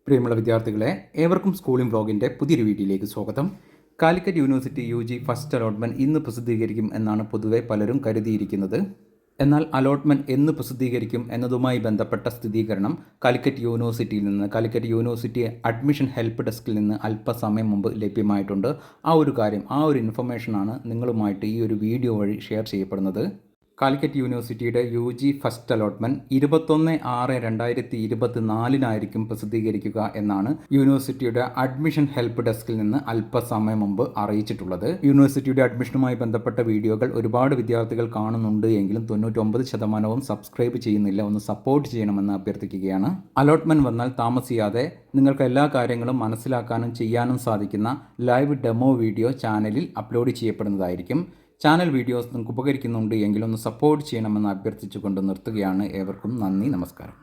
പ്രിയമുള്ള വിദ്യാർത്ഥികളെ, ഏവർക്കും സ്കൂളിംഗ് വ്ലോഗിൻ്റെ പുതിയൊരു വീഡിയോയിലേക്ക് സ്വാഗതം. Calicut university UG first allotment ഇന്ന് പ്രസിദ്ധീകരിക്കും എന്നാണ് പൊതുവെ പലരും കരുതിയിരിക്കുന്നത്. എന്നാൽ അലോട്ട്മെൻറ്റ് എന്ന് പ്രസിദ്ധീകരിക്കും എന്നതുമായി ബന്ധപ്പെട്ട സ്ഥിരീകരണം കാലിക്കറ്റ് യൂണിവേഴ്സിറ്റി അഡ്മിഷൻ ഹെൽപ്പ് ഡെസ്കിൽ നിന്ന് അല്പസമയം മുമ്പ് ലഭ്യമായിട്ടുണ്ട്. ആ ഒരു ഇൻഫർമേഷനാണ് നിങ്ങളുമായിട്ട് ഈ ഒരു വീഡിയോ വഴി ഷെയർ ചെയ്യപ്പെടുന്നത്. കാലിക്കറ്റ് യൂണിവേഴ്സിറ്റിയുടെ UG ഫസ്റ്റ് അലോട്ട്മെൻറ്റ് 21/6/2024 പ്രസിദ്ധീകരിക്കുക എന്നാണ് യൂണിവേഴ്സിറ്റിയുടെ അഡ്മിഷൻ ഹെൽപ്പ് ഡെസ്കിൽ നിന്ന് അല്പസമയം മുമ്പ് അറിയിച്ചിട്ടുള്ളത്. യൂണിവേഴ്സിറ്റിയുടെ അഡ്മിഷനുമായി ബന്ധപ്പെട്ട വീഡിയോകൾ ഒരുപാട് വിദ്യാർത്ഥികൾ കാണുന്നുണ്ട് എങ്കിലും 99% സബ്സ്ക്രൈബ് ചെയ്യുന്നില്ല. ഒന്ന് സപ്പോർട്ട് ചെയ്യണമെന്ന് അഭ്യർത്ഥിക്കുകയാണ്. അലോട്ട്മെൻറ്റ് വന്നാൽ താമസിയാതെ നിങ്ങൾക്ക് എല്ലാ കാര്യങ്ങളും മനസ്സിലാക്കാനും ചെയ്യാനും സാധിക്കുന്ന ലൈവ് ഡെമോ വീഡിയോ ചാനലിൽ അപ്ലോഡ് ചെയ്യപ്പെടുന്നതായിരിക്കും. ചാനൽ വീഡിയോസ് നിങ്ങൾക്ക് ഉപകരിക്കുന്നുണ്ട് എങ്കിലൊന്ന് സപ്പോർട്ട് ചെയ്യണമെന്ന് അഭ്യർത്ഥിച്ചുകൊണ്ട് നിർത്തുകയാണ്. ഏവർക്കും നന്ദി, നമസ്കാരം.